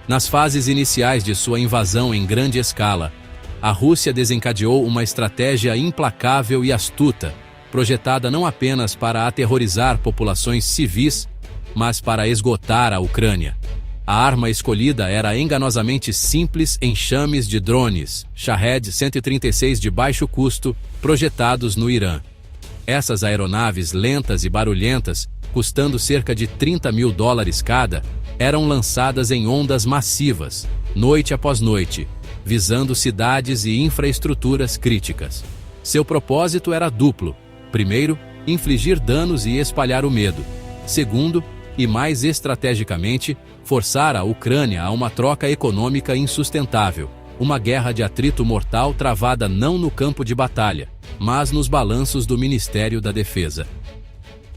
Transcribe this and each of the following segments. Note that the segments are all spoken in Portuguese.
Nas fases iniciais de sua invasão em grande escala, a Rússia desencadeou uma estratégia implacável e astuta, projetada não apenas para aterrorizar populações civis, mas para esgotar a Ucrânia. A arma escolhida era enganosamente simples enxames de drones Shahed-136 de baixo custo, projetados no Irã. Essas aeronaves lentas e barulhentas, custando cerca de $30 mil cada, eram lançadas em ondas massivas, noite após noite, visando cidades e infraestruturas críticas. Seu propósito era duplo. Primeiro, infligir danos e espalhar o medo. Segundo, e mais estrategicamente, forçar a Ucrânia a uma troca econômica insustentável, uma guerra de atrito mortal travada não no campo de batalha, mas nos balanços do Ministério da Defesa.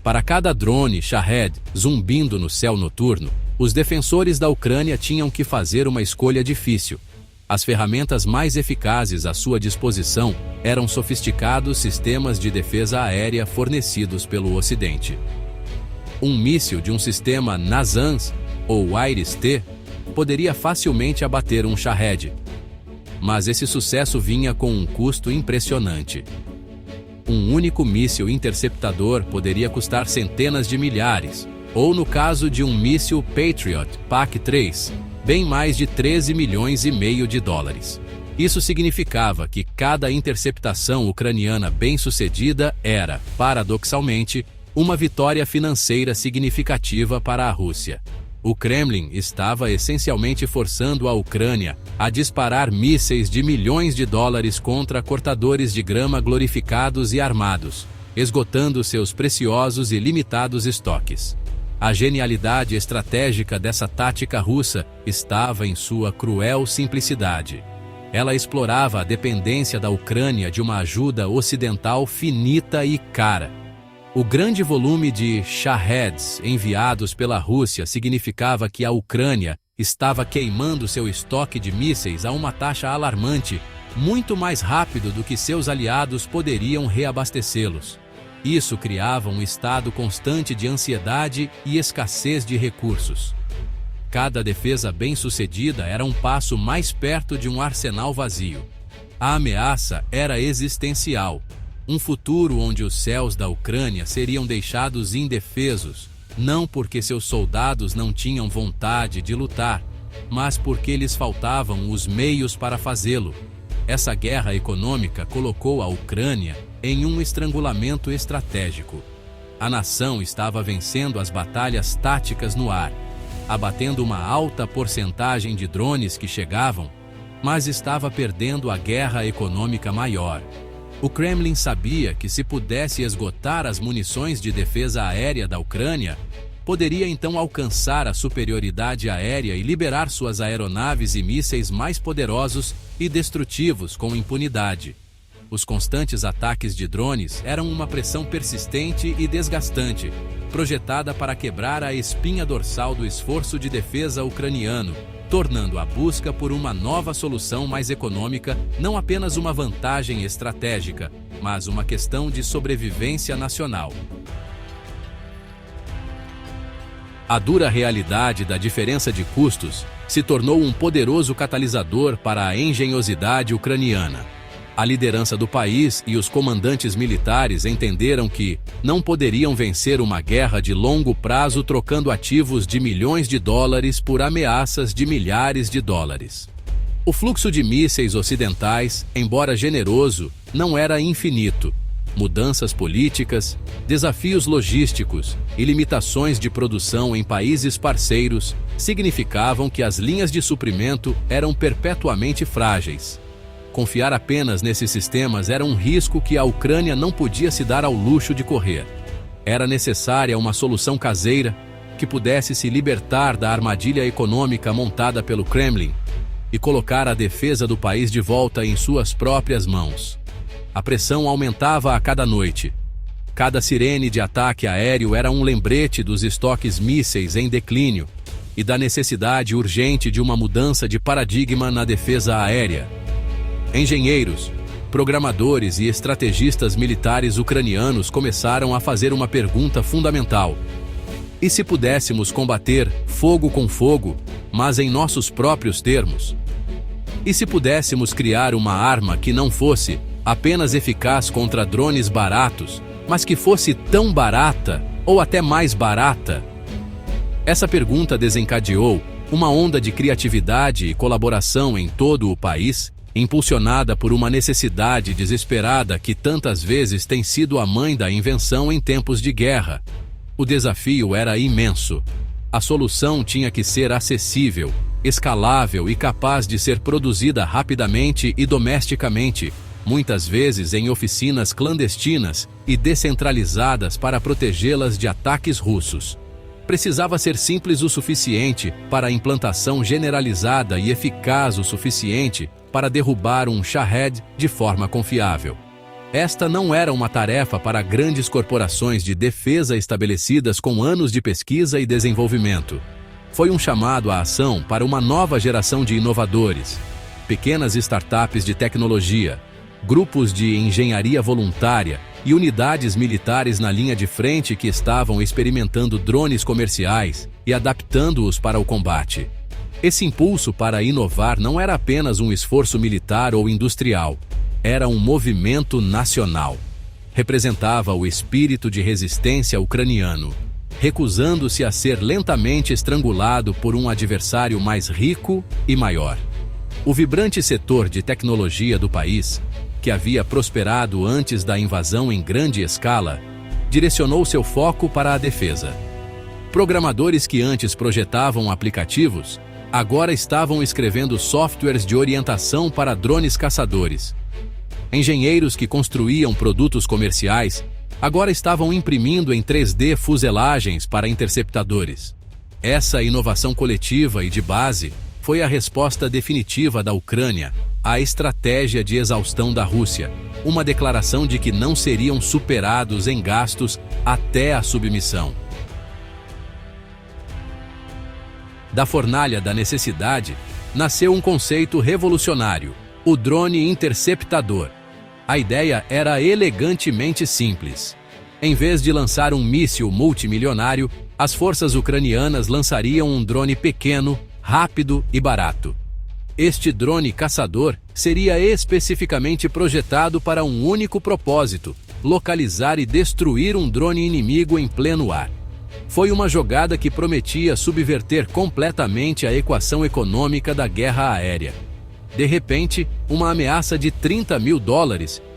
Para cada drone Shahed zumbindo no céu noturno, os defensores da Ucrânia tinham que fazer uma escolha difícil. As ferramentas mais eficazes à sua disposição eram sofisticados sistemas de defesa aérea fornecidos pelo Ocidente. Um míssil de um sistema NASAMS, ou IRIS-T, poderia facilmente abater um Shahed. Mas esse sucesso vinha com um custo impressionante. Um único míssil interceptador poderia custar centenas de milhares, ou no caso de um míssil Patriot PAC-3, bem mais de $13,5 milhões. Isso significava que cada interceptação ucraniana bem-sucedida era, paradoxalmente, uma vitória financeira significativa para a Rússia. O Kremlin estava essencialmente forçando a Ucrânia a disparar mísseis de milhões de dólares contra cortadores de grama glorificados e armados, esgotando seus preciosos e limitados estoques. A genialidade estratégica dessa tática russa estava em sua cruel simplicidade. Ela explorava a dependência da Ucrânia de uma ajuda ocidental finita e cara. O grande volume de Shaheds enviados pela Rússia significava que a Ucrânia estava queimando seu estoque de mísseis a uma taxa alarmante, muito mais rápido do que seus aliados poderiam reabastecê-los. Isso criava um estado constante de ansiedade e escassez de recursos. Cada defesa bem-sucedida era um passo mais perto de um arsenal vazio. A ameaça era existencial. Um futuro onde os céus da Ucrânia seriam deixados indefesos, não porque seus soldados não tinham vontade de lutar, mas porque lhes faltavam os meios para fazê-lo. Essa guerra econômica colocou a Ucrânia em um estrangulamento estratégico. A nação estava vencendo as batalhas táticas no ar, abatendo uma alta porcentagem de drones que chegavam, mas estava perdendo a guerra econômica maior. O Kremlin sabia que se pudesse esgotar as munições de defesa aérea da Ucrânia, poderia então alcançar a superioridade aérea e liberar suas aeronaves e mísseis mais poderosos e destrutivos com impunidade. Os constantes ataques de drones eram uma pressão persistente e desgastante, projetada para quebrar a espinha dorsal do esforço de defesa ucraniano, tornando a busca por uma nova solução mais econômica não apenas uma vantagem estratégica, mas uma questão de sobrevivência nacional. A dura realidade da diferença de custos se tornou um poderoso catalisador para a engenhosidade ucraniana. A liderança do país e os comandantes militares entenderam que não poderiam vencer uma guerra de longo prazo trocando ativos de milhões de dólares por ameaças de milhares de dólares. O fluxo de mísseis ocidentais, embora generoso, não era infinito. Mudanças políticas, desafios logísticos e limitações de produção em países parceiros significavam que as linhas de suprimento eram perpetuamente frágeis. Confiar apenas nesses sistemas era um risco que a Ucrânia não podia se dar ao luxo de correr. Era necessária uma solução caseira que pudesse se libertar da armadilha econômica montada pelo Kremlin e colocar a defesa do país de volta em suas próprias mãos. A pressão aumentava a cada noite. Cada sirene de ataque aéreo era um lembrete dos estoques mísseis em declínio e da necessidade urgente de uma mudança de paradigma na defesa aérea. Engenheiros, programadores e estrategistas militares ucranianos começaram a fazer uma pergunta fundamental: E se pudéssemos combater fogo com fogo, mas em nossos próprios termos? E se pudéssemos criar uma arma que não fosse apenas eficaz contra drones baratos, mas que fosse tão barata, ou até mais barata? Essa pergunta desencadeou uma onda de criatividade e colaboração em todo o país, impulsionada por uma necessidade desesperada que tantas vezes tem sido a mãe da invenção em tempos de guerra. O desafio era imenso. A solução tinha que ser acessível, escalável e capaz de ser produzida rapidamente e domesticamente, muitas vezes em oficinas clandestinas e descentralizadas para protegê-las de ataques russos. Precisava ser simples o suficiente para a implantação generalizada e eficaz o suficiente para derrubar um Shahed de forma confiável. Esta não era uma tarefa para grandes corporações de defesa estabelecidas com anos de pesquisa e desenvolvimento. Foi um chamado à ação para uma nova geração de inovadores, pequenas startups de tecnologia, grupos de engenharia voluntária e unidades militares na linha de frente que estavam experimentando drones comerciais e adaptando-os para o combate. Esse impulso para inovar não era apenas um esforço militar ou industrial, era um movimento nacional. Representava o espírito de resistência ucraniano, recusando-se a ser lentamente estrangulado por um adversário mais rico e maior. O vibrante setor de tecnologia do país, que havia prosperado antes da invasão em grande escala, direcionou seu foco para a defesa. Programadores que antes projetavam aplicativos, agora estavam escrevendo softwares de orientação para drones caçadores. Engenheiros que construíam produtos comerciais, agora estavam imprimindo em 3D fuselagens para interceptadores. Essa inovação coletiva e de base foi a resposta definitiva da Ucrânia à estratégia de exaustão da Rússia, uma declaração de que não seriam superados em gastos até a submissão. Da fornalha da necessidade, nasceu um conceito revolucionário, o drone interceptador. A ideia era elegantemente simples. Em vez de lançar um míssil multimilionário, as forças ucranianas lançariam um drone pequeno, rápido e barato. Este drone caçador seria especificamente projetado para um único propósito: localizar e destruir um drone inimigo em pleno ar. Foi uma jogada que prometia subverter completamente a equação econômica da guerra aérea. De repente, uma ameaça de $30 mil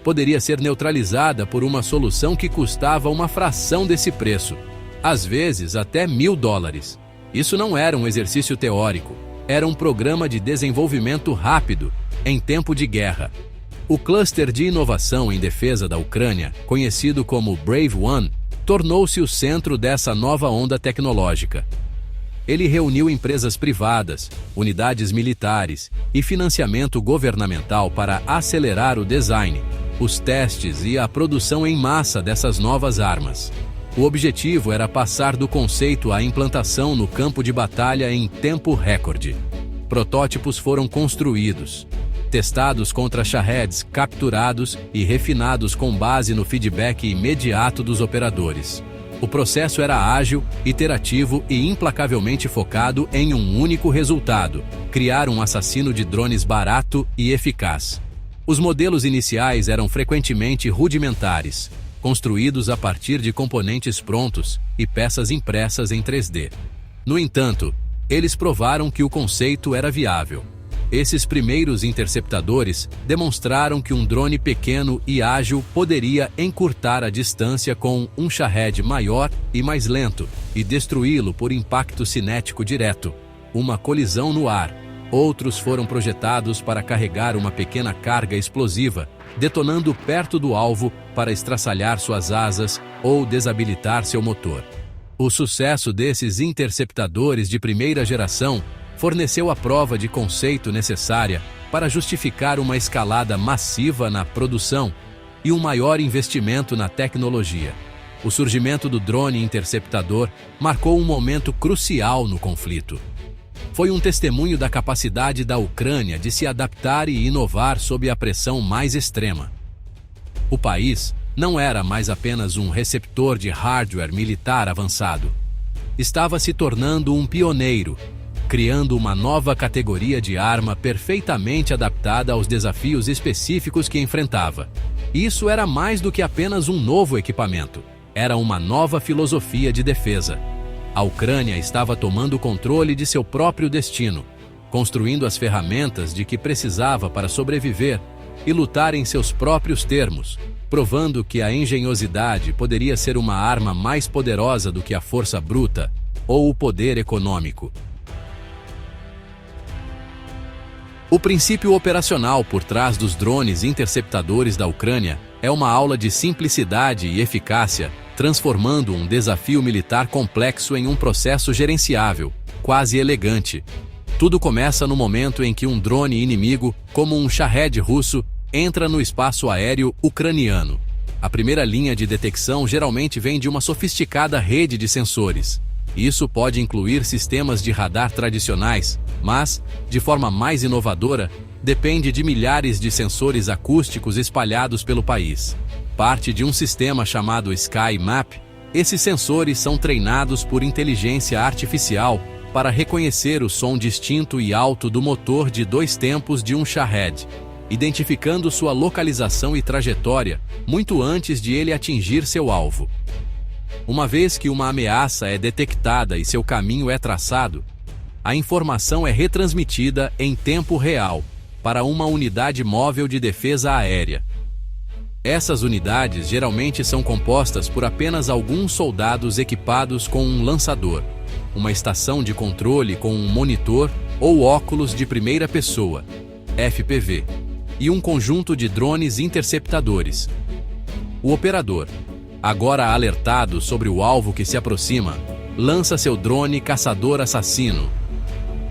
poderia ser neutralizada por uma solução que custava uma fração desse preço, às vezes até $1.000. Isso não era um exercício teórico, era um programa de desenvolvimento rápido, em tempo de guerra. O cluster de inovação em defesa da Ucrânia, conhecido como Brave One, tornou-se o centro dessa nova onda tecnológica. Ele reuniu empresas privadas, unidades militares e financiamento governamental para acelerar o design, os testes e a produção em massa dessas novas armas. O objetivo era passar do conceito à implantação no campo de batalha em tempo recorde. Protótipos foram construídos, testados contra Shaheds capturados e refinados com base no feedback imediato dos operadores. O processo era ágil, iterativo e implacavelmente focado em um único resultado: criar um assassino de drones barato e eficaz. Os modelos iniciais eram frequentemente rudimentares, construídos a partir de componentes prontos e peças impressas em 3D. No entanto, eles provaram que o conceito era viável. Esses primeiros interceptadores demonstraram que um drone pequeno e ágil poderia encurtar a distância com um Shahed maior e mais lento e destruí-lo por impacto cinético direto, uma colisão no ar. Outros foram projetados para carregar uma pequena carga explosiva, detonando perto do alvo para estraçalhar suas asas ou desabilitar seu motor. O sucesso desses interceptadores de primeira geração forneceu a prova de conceito necessária para justificar uma escalada massiva na produção e um maior investimento na tecnologia. O surgimento do drone interceptador marcou um momento crucial no conflito. Foi um testemunho da capacidade da Ucrânia de se adaptar e inovar sob a pressão mais extrema. O país não era mais apenas um receptor de hardware militar avançado. estava se tornando um pioneiro, criando uma nova categoria de arma perfeitamente adaptada aos desafios específicos que enfrentava. Isso era mais do que apenas um novo equipamento. Era uma nova filosofia de defesa. A Ucrânia estava tomando controle de seu próprio destino, construindo as ferramentas de que precisava para sobreviver e lutar em seus próprios termos, provando que a engenhosidade poderia ser uma arma mais poderosa do que a força bruta ou o poder econômico. O princípio operacional por trás dos drones interceptadores da Ucrânia é uma aula de simplicidade e eficácia, transformando um desafio militar complexo em um processo gerenciável, quase elegante. Tudo começa no momento em que um drone inimigo, como um Shahed russo, entra no espaço aéreo ucraniano. A primeira linha de detecção geralmente vem de uma sofisticada rede de sensores. Isso pode incluir sistemas de radar tradicionais, mas, de forma mais inovadora, depende de milhares de sensores acústicos espalhados pelo país. Parte de um sistema chamado SkyMap, esses sensores são treinados por inteligência artificial para reconhecer o som distinto e alto do motor de 2 tempos de um Shahed, identificando sua localização e trajetória muito antes de ele atingir seu alvo. Uma vez que uma ameaça é detectada e seu caminho é traçado, a informação é retransmitida em tempo real para uma unidade móvel de defesa aérea. Essas unidades geralmente são compostas por apenas alguns soldados equipados com um lançador, uma estação de controle com um monitor ou óculos de primeira pessoa, FPV, e um conjunto de drones interceptadores. O operador, agora alertado sobre o alvo que se aproxima, lança seu drone caçador-assassino.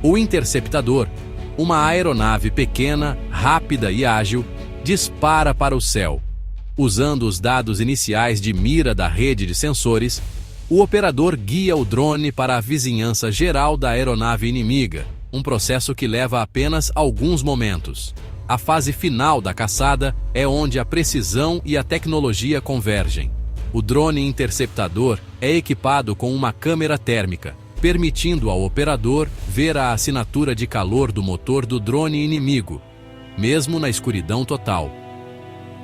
O interceptador, uma aeronave pequena, rápida e ágil, dispara para o céu. Usando os dados iniciais de mira da rede de sensores, o operador guia o drone para a vizinhança geral da aeronave inimiga, um processo que leva apenas alguns momentos. A fase final da caçada é onde a precisão e a tecnologia convergem. O drone interceptador é equipado com uma câmera térmica, permitindo ao operador ver a assinatura de calor do motor do drone inimigo, mesmo na escuridão total.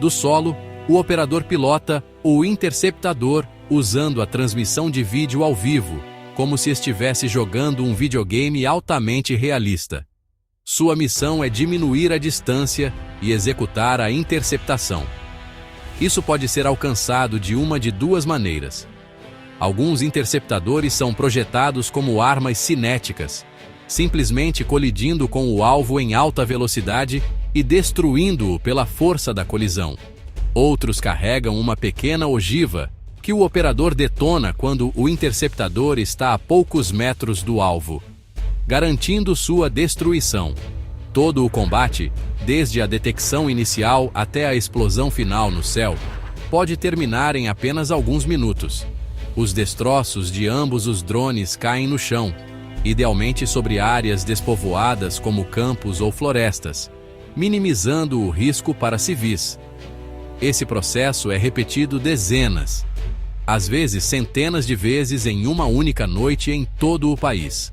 Do solo, o operador pilota o interceptador usando a transmissão de vídeo ao vivo, como se estivesse jogando um videogame altamente realista. Sua missão é diminuir a distância e executar a interceptação. Isso pode ser alcançado de uma de 2 maneiras. Alguns interceptadores são projetados como armas cinéticas, simplesmente colidindo com o alvo em alta velocidade e destruindo-o pela força da colisão. Outros carregam uma pequena ogiva, que o operador detona quando o interceptador está a poucos metros do alvo, garantindo sua destruição. Todo o combate, desde a detecção inicial até a explosão final no céu, pode terminar em apenas alguns minutos. Os destroços de ambos os drones caem no chão, idealmente sobre áreas despovoadas como campos ou florestas, minimizando o risco para civis. Esse processo é repetido dezenas, às vezes centenas de vezes em uma única noite em todo o país.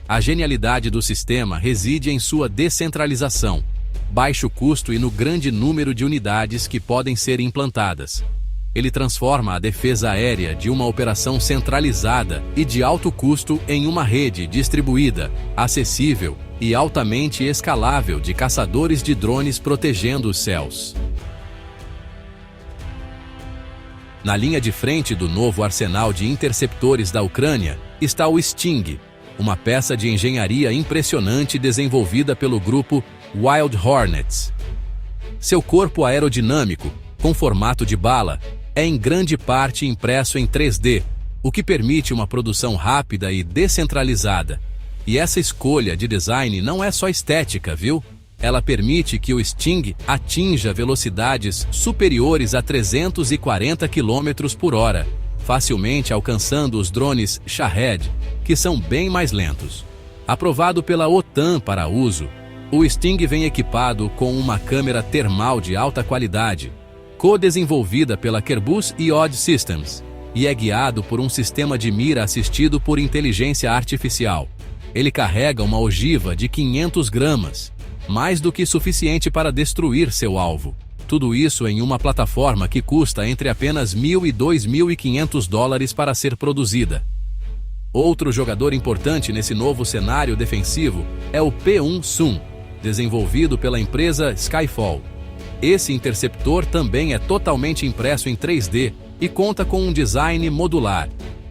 A genialidade do sistema reside em sua descentralização, baixo custo e no grande número de unidades que podem ser implantadas. Ele transforma a defesa aérea de uma operação centralizada e de alto custo em uma rede distribuída, acessível e altamente escalável de caçadores de drones protegendo os céus. Na linha de frente do novo arsenal de interceptores da Ucrânia está o Sting, uma peça de engenharia impressionante desenvolvida pelo grupo Wild Hornets. Seu corpo aerodinâmico, com formato de bala, é em grande parte impresso em 3D, o que permite uma produção rápida e descentralizada. E essa escolha de design não é só estética, viu? Ela permite que o Sting atinja velocidades superiores a 340 km por hora, facilmente alcançando os drones Shahed, que são bem mais lentos. Aprovado pela OTAN para uso, o Sting vem equipado com uma câmera termal de alta qualidade, co-desenvolvida pela Kerbus e Odd Systems, e é guiado por um sistema de mira assistido por inteligência artificial. Ele carrega uma ogiva de 500 gramas, mais do que suficiente para destruir seu alvo. Tudo isso em uma plataforma que custa entre apenas $1.000 e $2.500 para ser produzida. Outro jogador importante nesse novo cenário defensivo é o P-1 Sun, desenvolvido pela empresa Skyfall. Esse interceptor também é totalmente impresso em 3D e conta com um design modular,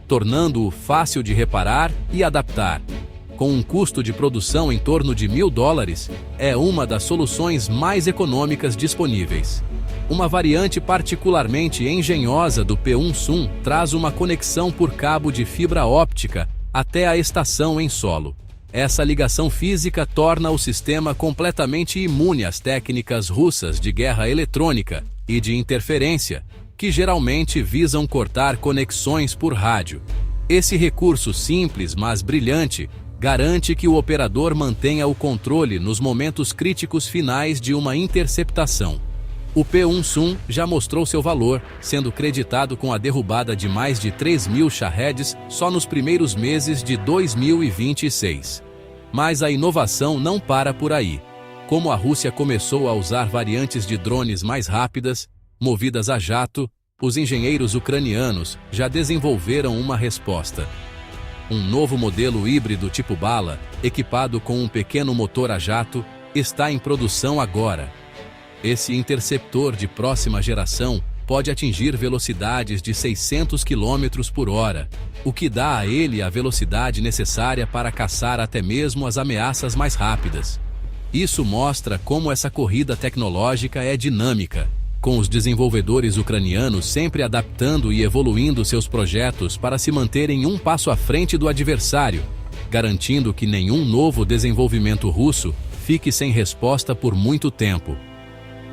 tornando-o fácil de reparar e adaptar. Com um custo de produção em torno de $1.000, é uma das soluções mais econômicas disponíveis. Uma variante particularmente engenhosa do P-1 Sun traz uma conexão por cabo de fibra óptica até a estação em solo. Essa ligação física torna o sistema completamente imune às técnicas russas de guerra eletrônica e de interferência, que geralmente visam cortar conexões por rádio. Esse recurso simples, mas brilhante, garante que o operador mantenha o controle nos momentos críticos finais de uma interceptação. O P-1 Sun já mostrou seu valor, sendo creditado com a derrubada de mais de 3.000 Shahed só nos primeiros meses de 2026. Mas a inovação não para por aí. Como a Rússia começou a usar variantes de drones mais rápidas, movidas a jato, os engenheiros ucranianos já desenvolveram uma resposta. Um novo modelo híbrido tipo bala, equipado com um pequeno motor a jato, está em produção agora. Esse interceptor de próxima geração pode atingir velocidades de 600 km por hora, o que dá a ele a velocidade necessária para caçar até mesmo as ameaças mais rápidas. Isso mostra como essa corrida tecnológica é dinâmica, com os desenvolvedores ucranianos sempre adaptando e evoluindo seus projetos para se manterem um passo à frente do adversário, garantindo que nenhum novo desenvolvimento russo fique sem resposta por muito tempo.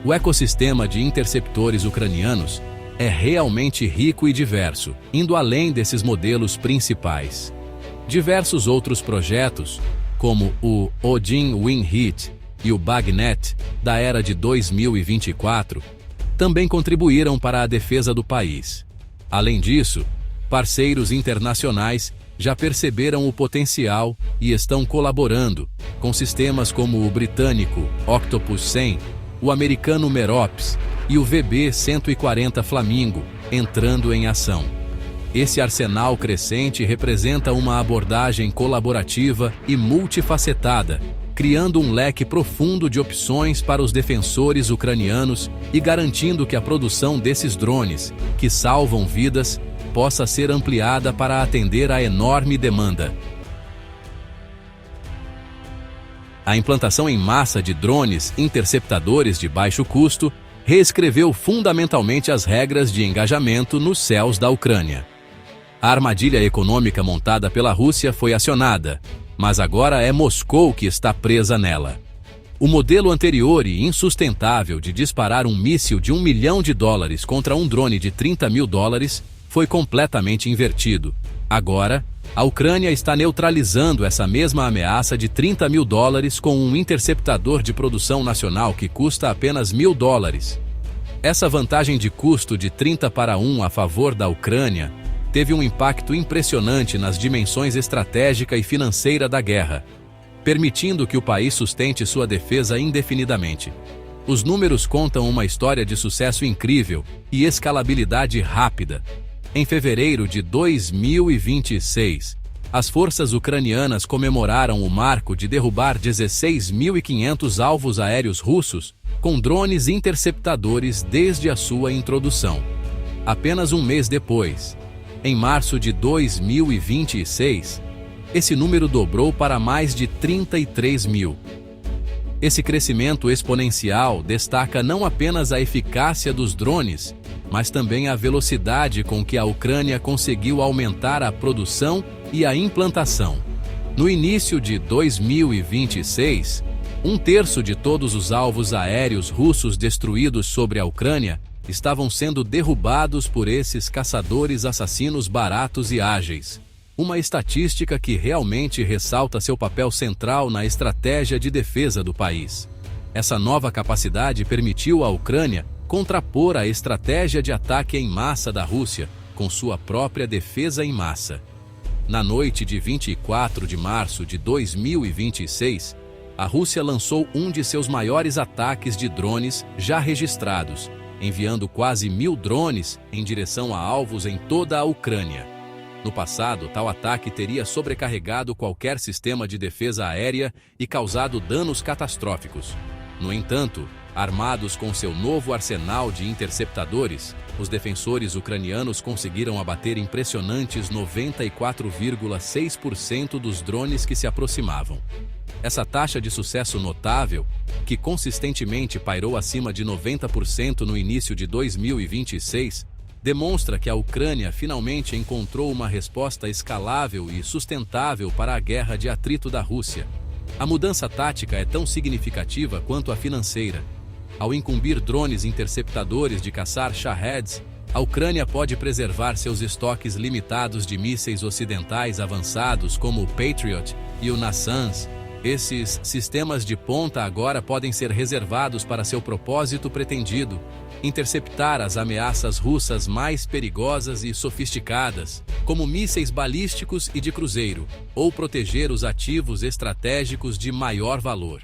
O ecossistema de interceptores ucranianos é realmente rico e diverso, indo além desses modelos principais. Diversos outros projetos, como o Odin Winhit e o Bagnet, da era de 2024, também contribuíram para a defesa do país. Além disso, parceiros internacionais já perceberam o potencial e estão colaborando, com sistemas como o britânico Octopus 100, o americano Merops e o VB-140 Flamingo entrando em ação. Esse arsenal crescente representa uma abordagem colaborativa e multifacetada, criando um leque profundo de opções para os defensores ucranianos e garantindo que a produção desses drones, que salvam vidas, possa ser ampliada para atender à enorme demanda. A implantação em massa de drones interceptadores de baixo custo reescreveu fundamentalmente as regras de engajamento nos céus da Ucrânia. A armadilha econômica montada pela Rússia foi acionada, mas agora é Moscou que está presa nela. O modelo anterior e insustentável de disparar um míssil de $1 milhão contra um drone de $30 mil foi completamente invertido. Agora, a Ucrânia está neutralizando essa mesma ameaça de $30 mil com um interceptador de produção nacional que custa apenas $1.000. Essa vantagem de custo de 30-1 a favor da Ucrânia teve um impacto impressionante nas dimensões estratégica e financeira da guerra, permitindo que o país sustente sua defesa indefinidamente. Os números contam uma história de sucesso incrível e escalabilidade rápida. Em fevereiro de 2026, as forças ucranianas comemoraram o marco de derrubar 16.500 alvos aéreos russos com drones interceptadores desde a sua introdução. Apenas um mês depois, em março de 2026, esse número dobrou para mais de 33 mil. Esse crescimento exponencial destaca não apenas a eficácia dos drones, mas também a velocidade com que a Ucrânia conseguiu aumentar a produção e a implantação. No início de 2026, um terço de todos os alvos aéreos russos destruídos sobre a Ucrânia estavam sendo derrubados por esses caçadores assassinos baratos e ágeis. Uma estatística que realmente ressalta seu papel central na estratégia de defesa do país. Essa nova capacidade permitiu à Ucrânia contrapor a estratégia de ataque em massa da Rússia, com sua própria defesa em massa. Na noite de 24 de março de 2026, a Rússia lançou um de seus maiores ataques de drones já registrados, enviando quase 1.000 drones em direção a alvos em toda a Ucrânia. No passado, tal ataque teria sobrecarregado qualquer sistema de defesa aérea e causado danos catastróficos. No entanto, armados com seu novo arsenal de interceptadores, os defensores ucranianos conseguiram abater impressionantes 94,6% dos drones que se aproximavam. Essa taxa de sucesso notável, que consistentemente pairou acima de 90% no início de 2026, demonstra que a Ucrânia finalmente encontrou uma resposta escalável e sustentável para a guerra de atrito da Rússia. A mudança tática é tão significativa quanto a financeira. Ao incumbir drones interceptadores de caçar Shaheds, a Ucrânia pode preservar seus estoques limitados de mísseis ocidentais avançados como o Patriot e o NASAMS. Esses sistemas de ponta agora podem ser reservados para seu propósito pretendido: interceptar as ameaças russas mais perigosas e sofisticadas, como mísseis balísticos e de cruzeiro, ou proteger os ativos estratégicos de maior valor.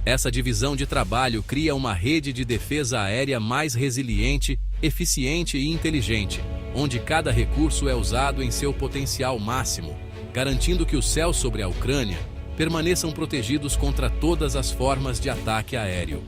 Essa divisão de trabalho cria uma rede de defesa aérea mais resiliente, eficiente e inteligente, onde cada recurso é usado em seu potencial máximo, garantindo que os céus sobre a Ucrânia permaneçam protegidos contra todas as formas de ataque aéreo.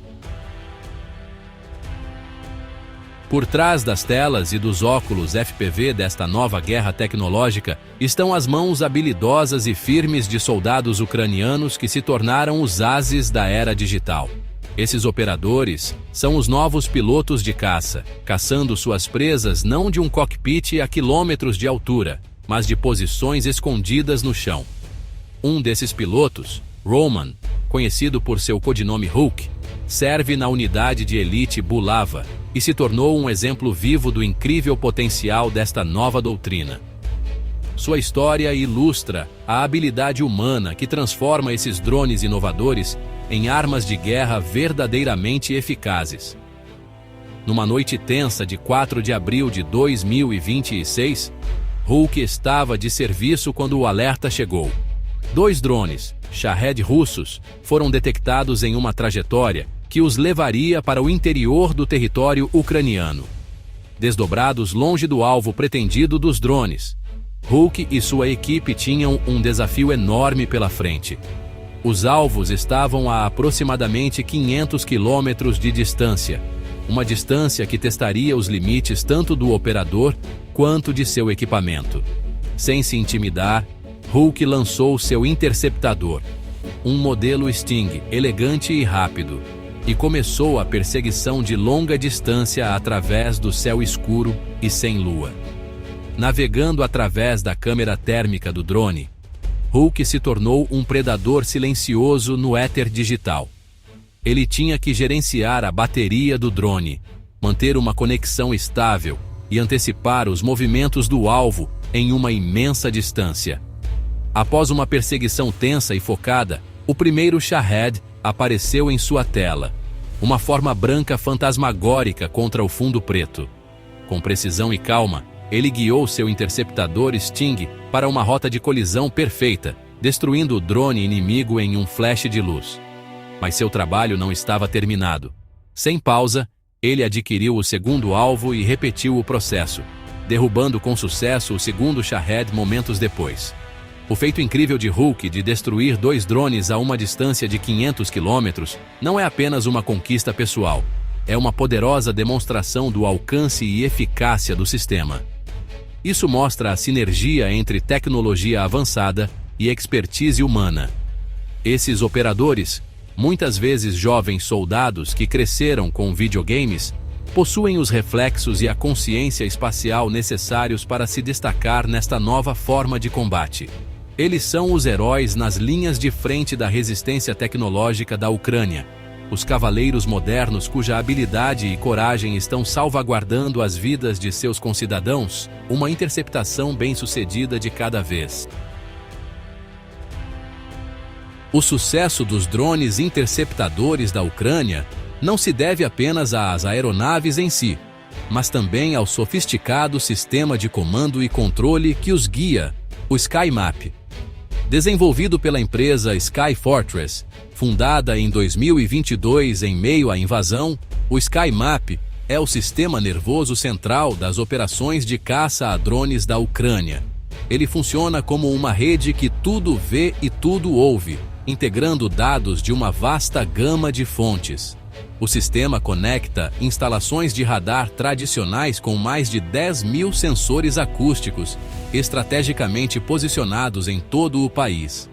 Por trás das telas e dos óculos FPV desta nova guerra tecnológica estão as mãos habilidosas e firmes de soldados ucranianos que se tornaram os ases da era digital. Esses operadores são os novos pilotos de caça, caçando suas presas não de um cockpit a quilômetros de altura, mas de posições escondidas no chão. Um desses pilotos, Roman, conhecido por seu codinome Hulk, serve na unidade de elite Bulava e se tornou um exemplo vivo do incrível potencial desta nova doutrina. Sua história ilustra a habilidade humana que transforma esses drones inovadores em armas de guerra verdadeiramente eficazes. Numa noite tensa de 4 de abril de 2026, Hulk estava de serviço quando o alerta chegou. 2 drones, Shahed russos, foram detectados em uma trajetória que os levaria para o interior do território ucraniano. Desdobrados longe do alvo pretendido dos drones, Hulk e sua equipe tinham um desafio enorme pela frente. Os alvos estavam a aproximadamente 500 quilômetros de distância, uma distância que testaria os limites tanto do operador quanto de seu equipamento. Sem se intimidar, Hulk lançou seu interceptador, um modelo Sting elegante e rápido, e começou a perseguição de longa distância através do céu escuro e sem lua. Navegando através da câmera térmica do drone, Hulk se tornou um predador silencioso no éter digital. Ele tinha que gerenciar a bateria do drone, manter uma conexão estável e antecipar os movimentos do alvo em uma imensa distância. Após uma perseguição tensa e focada, o primeiro Shahed apareceu em sua tela, uma forma branca fantasmagórica contra o fundo preto. Com precisão e calma, ele guiou seu interceptador Sting para uma rota de colisão perfeita, destruindo o drone inimigo em um flash de luz. Mas seu trabalho não estava terminado. Sem pausa, ele adquiriu o segundo alvo e repetiu o processo, derrubando com sucesso o segundo Shahed momentos depois. O feito incrível de Hulk de destruir 2 drones a uma distância de 500 quilômetros não é apenas uma conquista pessoal, é uma poderosa demonstração do alcance e eficácia do sistema. Isso mostra a sinergia entre tecnologia avançada e expertise humana. Esses operadores, muitas vezes jovens soldados que cresceram com videogames, possuem os reflexos e a consciência espacial necessários para se destacar nesta nova forma de combate. Eles são os heróis nas linhas de frente da resistência tecnológica da Ucrânia, os cavaleiros modernos cuja habilidade e coragem estão salvaguardando as vidas de seus concidadãos, uma interceptação bem-sucedida de cada vez. O sucesso dos drones interceptadores da Ucrânia não se deve apenas às aeronaves em si, mas também ao sofisticado sistema de comando e controle que os guia, o SkyMap. Desenvolvido pela empresa Skyfortress, fundada em 2022 em meio à invasão, o SkyMap é o sistema nervoso central das operações de caça a drones da Ucrânia. Ele funciona como uma rede que tudo vê e tudo ouve, integrando dados de uma vasta gama de fontes. O sistema conecta instalações de radar tradicionais com mais de 10.000 sensores acústicos, estrategicamente posicionados em todo o país.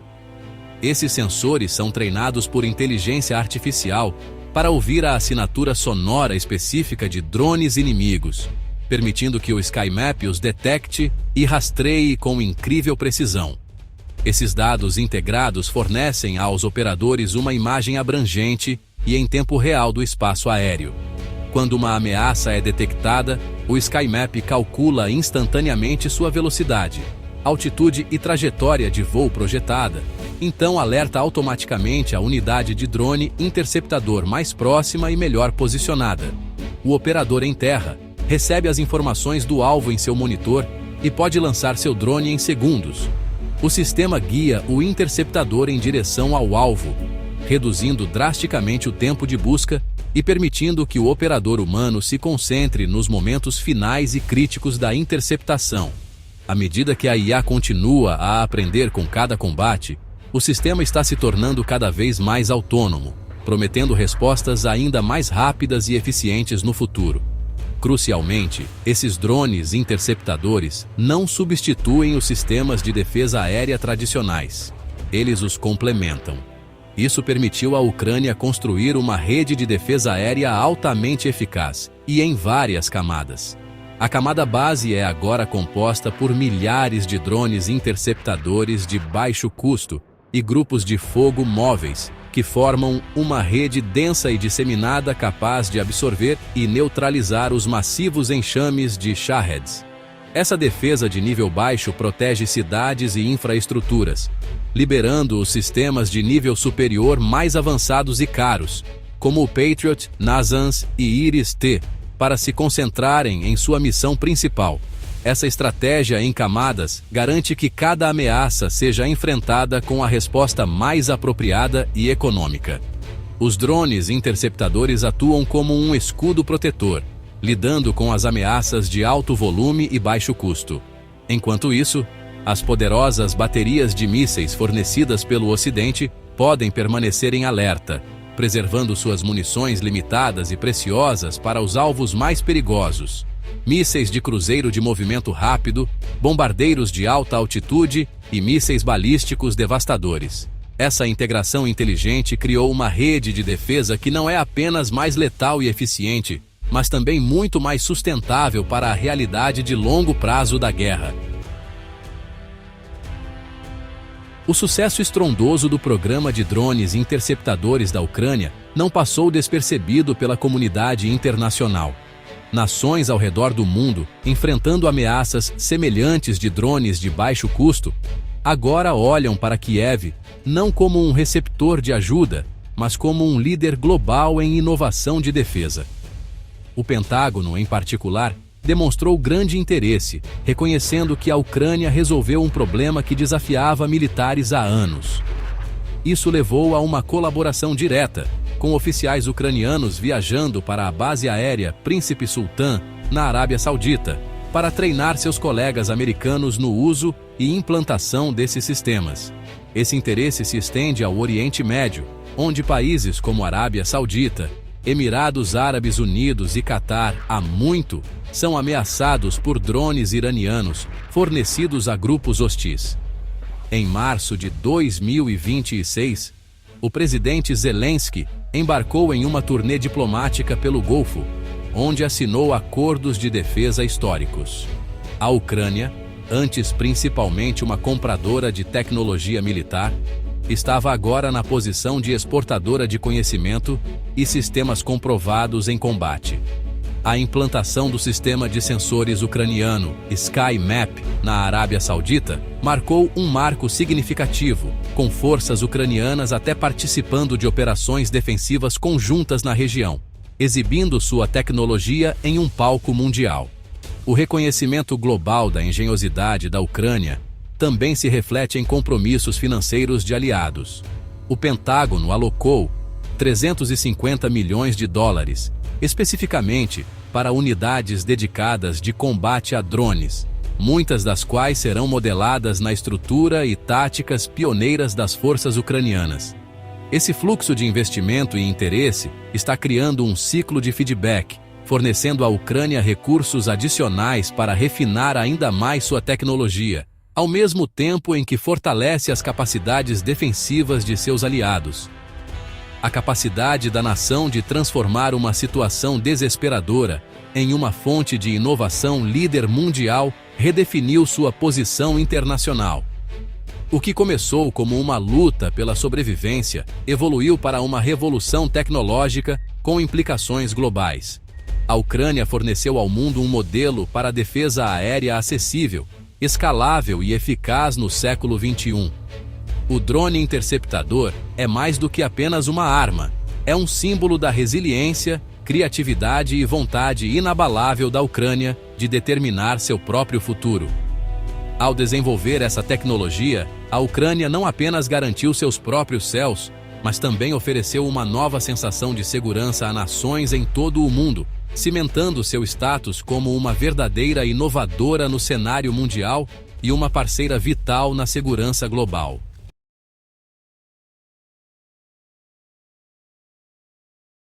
Esses sensores são treinados por inteligência artificial para ouvir a assinatura sonora específica de drones inimigos, permitindo que o SkyMap os detecte e rastreie com incrível precisão. Esses dados integrados fornecem aos operadores uma imagem abrangente e em tempo real do espaço aéreo. Quando uma ameaça é detectada, o SkyMap calcula instantaneamente sua velocidade, altitude e trajetória de voo projetada, então alerta automaticamente a unidade de drone interceptador mais próxima e melhor posicionada. O operador em terra recebe as informações do alvo em seu monitor e pode lançar seu drone em segundos. O sistema guia o interceptador em direção ao alvo, reduzindo drasticamente o tempo de busca e permitindo que o operador humano se concentre nos momentos finais e críticos da interceptação. À medida que a IA continua a aprender com cada combate, o sistema está se tornando cada vez mais autônomo, prometendo respostas ainda mais rápidas e eficientes no futuro. Crucialmente, esses drones interceptadores não substituem os sistemas de defesa aérea tradicionais. Eles os complementam. Isso permitiu à Ucrânia construir uma rede de defesa aérea altamente eficaz e em várias camadas. A camada base é agora composta por milhares de drones interceptadores de baixo custo e grupos de fogo móveis, que formam uma rede densa e disseminada capaz de absorver e neutralizar os massivos enxames de Shaheds. Essa defesa de nível baixo protege cidades e infraestruturas, liberando os sistemas de nível superior mais avançados e caros, como o Patriot, NASAMS e Iris-T, para se concentrarem em sua missão principal. Essa estratégia em camadas garante que cada ameaça seja enfrentada com a resposta mais apropriada e econômica. Os drones interceptadores atuam como um escudo protetor, lidando com as ameaças de alto volume e baixo custo. Enquanto isso, as poderosas baterias de mísseis fornecidas pelo Ocidente podem permanecer em alerta, preservando suas munições limitadas e preciosas para os alvos mais perigosos. Mísseis de cruzeiro de movimento rápido, bombardeiros de alta altitude e mísseis balísticos devastadores. Essa integração inteligente criou uma rede de defesa que não é apenas mais letal e eficiente, mas também muito mais sustentável para a realidade de longo prazo da guerra. O sucesso estrondoso do programa de drones interceptadores da Ucrânia não passou despercebido pela comunidade internacional. Nações ao redor do mundo, enfrentando ameaças semelhantes de drones de baixo custo, agora olham para Kiev não como um receptor de ajuda, mas como um líder global em inovação de defesa. O Pentágono, em particular, demonstrou grande interesse, reconhecendo que a Ucrânia resolveu um problema que desafiava militares há anos. Isso levou a uma colaboração direta, com oficiais ucranianos viajando para a base aérea Príncipe Sultan, na Arábia Saudita, para treinar seus colegas americanos no uso e implantação desses sistemas. Esse interesse se estende ao Oriente Médio, onde países como Arábia Saudita, Emirados Árabes Unidos e Catar, há muito, são ameaçados por drones iranianos fornecidos a grupos hostis. Em março de 2026, o presidente Zelensky embarcou em uma turnê diplomática pelo Golfo, onde assinou acordos de defesa históricos. A Ucrânia, antes principalmente uma compradora de tecnologia militar, estava agora na posição de exportadora de conhecimento e sistemas comprovados em combate. A implantação do sistema de sensores ucraniano SkyMap na Arábia Saudita marcou um marco significativo, com forças ucranianas até participando de operações defensivas conjuntas na região. exibindo sua tecnologia em um palco mundial. O reconhecimento global da engenhosidade da Ucrânia também se reflete em compromissos financeiros de aliados. O Pentágono alocou 350 milhões de dólares, especificamente para unidades dedicadas de combate a drones, muitas das quais serão modeladas na estrutura e táticas pioneiras das forças ucranianas. Esse fluxo de investimento e interesse está criando um ciclo de feedback, fornecendo à Ucrânia recursos adicionais para refinar ainda mais sua tecnologia, ao mesmo tempo em que fortalece as capacidades defensivas de seus aliados. A capacidade da nação de transformar uma situação desesperadora em uma fonte de inovação líder mundial redefiniu sua posição internacional. O que começou como uma luta pela sobrevivência evoluiu para uma revolução tecnológica com implicações globais. A Ucrânia forneceu ao mundo um modelo para a defesa aérea acessível, escalável e eficaz no século XXI. O drone interceptador é mais do que apenas uma arma. É um símbolo da resiliência, criatividade e vontade inabalável da Ucrânia de determinar seu próprio futuro. Ao desenvolver essa tecnologia, a Ucrânia não apenas garantiu seus próprios céus, mas também ofereceu uma nova sensação de segurança a nações em todo o mundo, cimentando seu status como uma verdadeira inovadora no cenário mundial e uma parceira vital na segurança global.